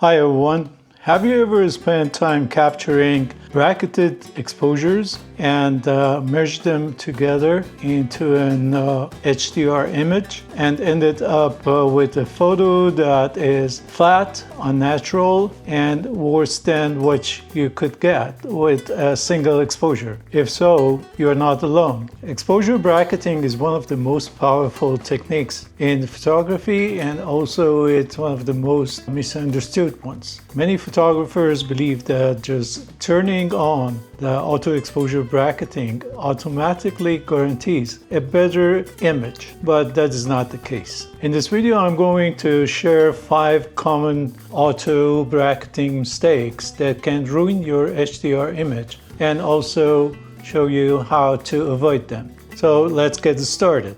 Hi everyone. Have you ever spent time capturing bracketed exposures and merged them together into an HDR image and ended up with a photo that is flat, unnatural, and worse than what you could get with a single exposure? If so, you are not alone. Exposure bracketing is one of the most powerful techniques in photography, and also it's one of the most misunderstood ones. Many photographers believe that just turning on the auto exposure bracketing automatically guarantees a better image, but that is not the case. In this video, I'm going to share 5 common auto bracketing mistakes that can ruin your HDR image and also show you how to avoid them. So let's get started.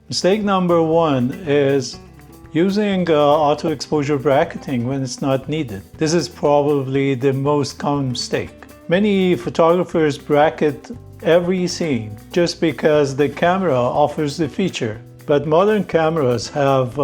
Mistake number 1 is using auto exposure bracketing when it's not needed. This is probably the most common mistake. Many photographers bracket every scene just because the camera offers the feature. But modern cameras have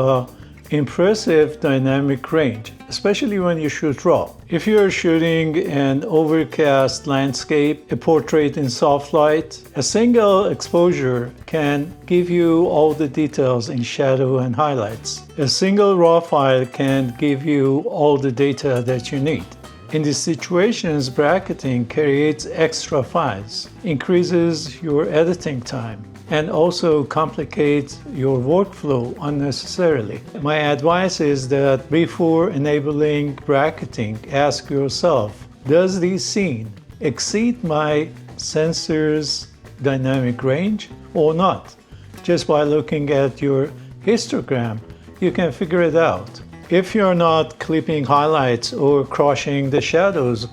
impressive dynamic range, especially when you shoot RAW. If you're shooting an overcast landscape, a portrait in soft light, a single exposure can give you all the details in shadow and highlights. A single RAW file can give you all the data that you need. In these situations, bracketing creates extra files, increases your editing time, and also complicates your workflow unnecessarily. My advice is that before enabling bracketing, ask yourself, does this scene exceed my sensor's dynamic range or not? Just by looking at your histogram, you can figure it out. If you're not clipping highlights or crushing the shadows,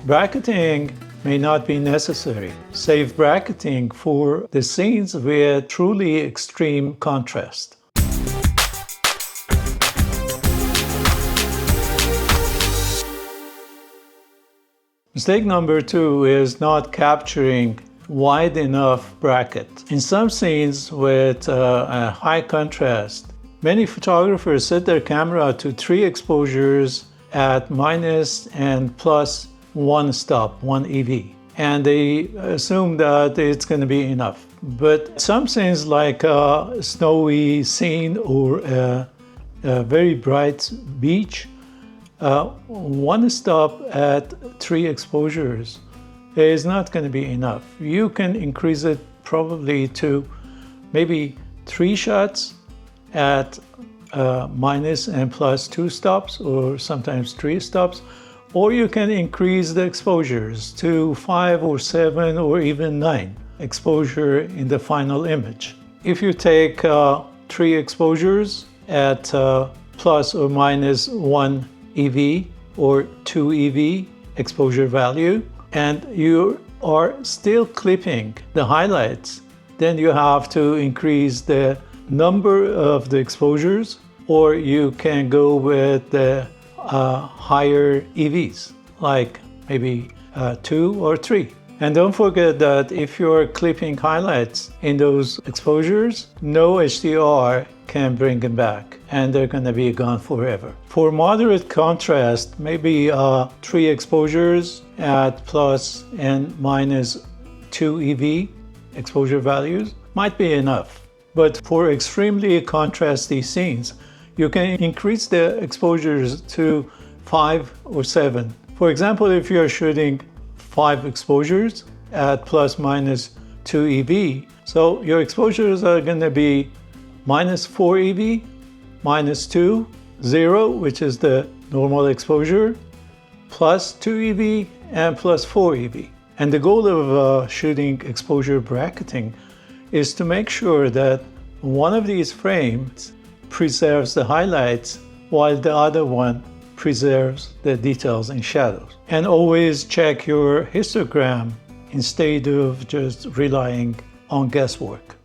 bracketing may not be necessary. Save bracketing for the scenes with truly extreme contrast. Mistake number 2 is not capturing wide enough bracket. In some scenes with a high contrast, many photographers set their camera to 3 exposures at minus and plus 1 stop, 1 EV, and they assume that it's going to be enough. But some scenes like a snowy scene or a very bright beach, 1 stop at 3 exposures is not going to be enough. You can increase it probably to maybe 3 shots at minus and plus 2 stops, or sometimes 3 stops, or you can increase the exposures to 5 or 7 or even 9 exposure in the final image. If you take 3 exposures at plus or minus 1 EV or 2 EV exposure value, and you are still clipping the highlights, then you have to increase the number of the exposures, or you can go with the higher EVs, like maybe 2 or 3. And don't forget that if you're clipping highlights in those exposures, no HDR can bring them back, and they're going to be gone forever. For moderate contrast, maybe 3 exposures at plus and minus 2 EV exposure values might be enough. But for extremely contrasty scenes, you can increase the exposures to 5 or 7. For example, if you're shooting 5 exposures at plus minus 2 EV, so your exposures are going to be minus 4 EV, minus 2, 0, which is the normal exposure, plus 2 EV, and plus 4 EV. And the goal of shooting exposure bracketing is to make sure that one of these frames preserves the highlights while the other one preserves the details and shadows. And always check your histogram instead of just relying on guesswork.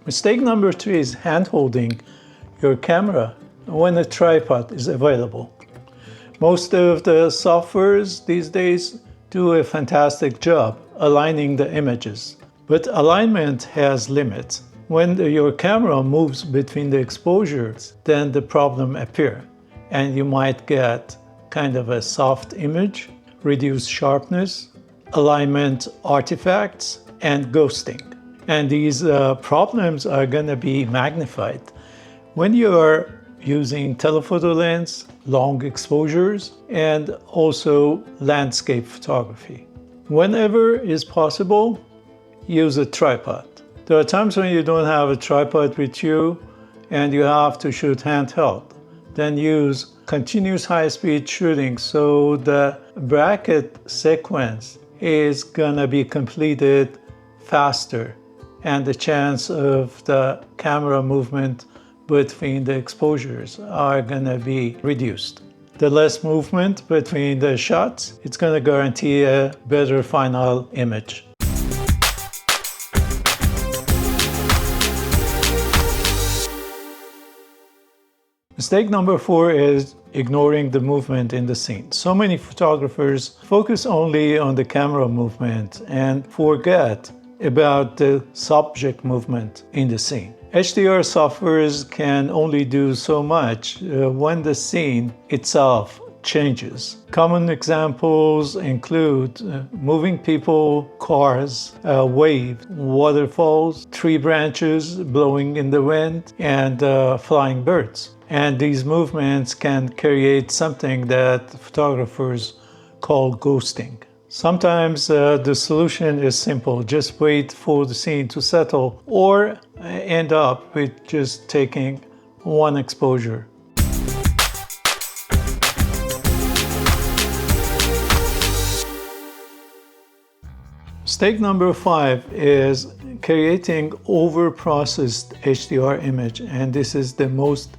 Mistake number 3 is hand-holding your camera when a tripod is available. Most of the softwares these days do a fantastic job aligning the images, but alignment has limits. When your camera moves between the exposures, then the problem appears, and you might get kind of a soft image, reduced sharpness, alignment artifacts, and ghosting. And these problems are going to be magnified when you are using telephoto lens, long exposures, and also landscape photography. Whenever is possible, use a tripod. There are times when you don't have a tripod with you and you have to shoot handheld. Then use continuous high-speed shooting so the bracket sequence is gonna be completed faster and the chance of the camera movement between the exposures are gonna be reduced. The less movement between the shots, it's gonna guarantee a better final image. Mistake number 4 is ignoring the movement in the scene. So many photographers focus only on the camera movement and forget about the subject movement in the scene. HDR softwares can only do so much when the scene itself changes. Common examples include moving people, cars, waves, waterfalls, tree branches blowing in the wind, and flying birds. And these movements can create something that photographers call ghosting. Sometimes the solution is simple. Just wait for the scene to settle or end up with just taking one exposure. Mistake number 5 is creating over-processed HDR image, and this is the most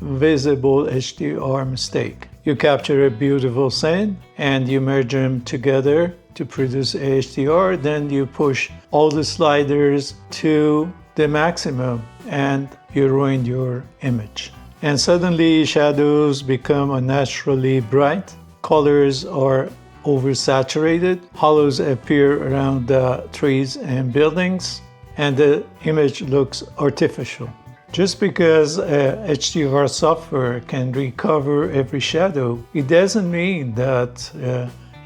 visible HDR mistake. You capture a beautiful scene and you merge them together to produce HDR, then you push all the sliders to the maximum and you ruin your image. And suddenly shadows become unnaturally bright, colors are oversaturated, hollows appear around the trees and buildings, and the image looks artificial. Just because HDR software can recover every shadow, it doesn't mean that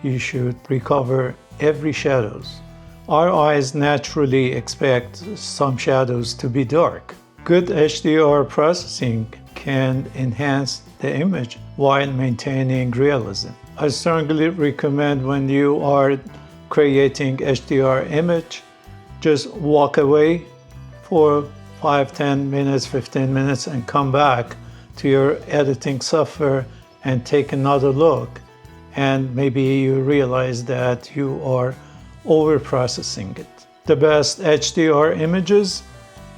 you should recover every shadows. Our eyes naturally expect some shadows to be dark. Good HDR processing can enhance the image while maintaining realism. I strongly recommend when you are creating HDR image, just walk away for 5, 10 minutes, 15 minutes and come back to your editing software and take another look. And maybe you realize that you are over-processing it. The best HDR images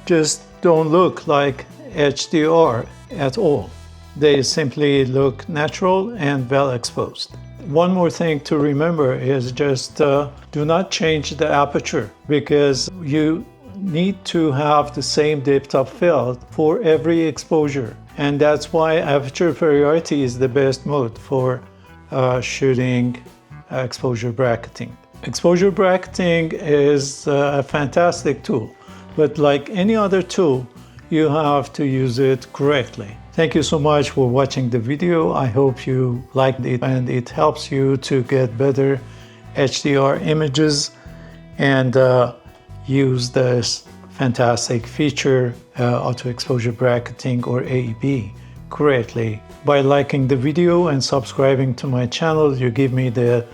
just don't look like HDR at all. They simply look natural and well exposed. One more thing to remember is just do not change the aperture, because you need to have the same depth of field for every exposure, and that's why aperture priority is the best mode for shooting exposure bracketing. Exposure bracketing is a fantastic tool, but like any other tool, you have to use it correctly. Thank you so much for watching the video. I hope you liked it and it helps you to get better HDR images and use this fantastic feature, auto exposure bracketing or AEB, correctly. By liking the video and subscribing to my channel, you give me the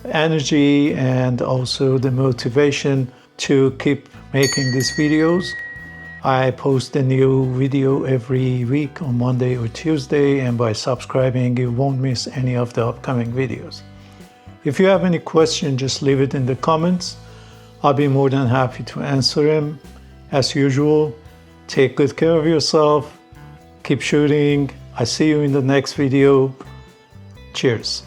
energy and also the motivation to keep making these videos. I post a new video every week on Monday or Tuesday, and by subscribing you won't miss any of the upcoming videos. If you have any question, just leave it in the comments. I'll be more than happy to answer them. As usual, take good care of yourself, keep shooting. I see you in the next video. Cheers.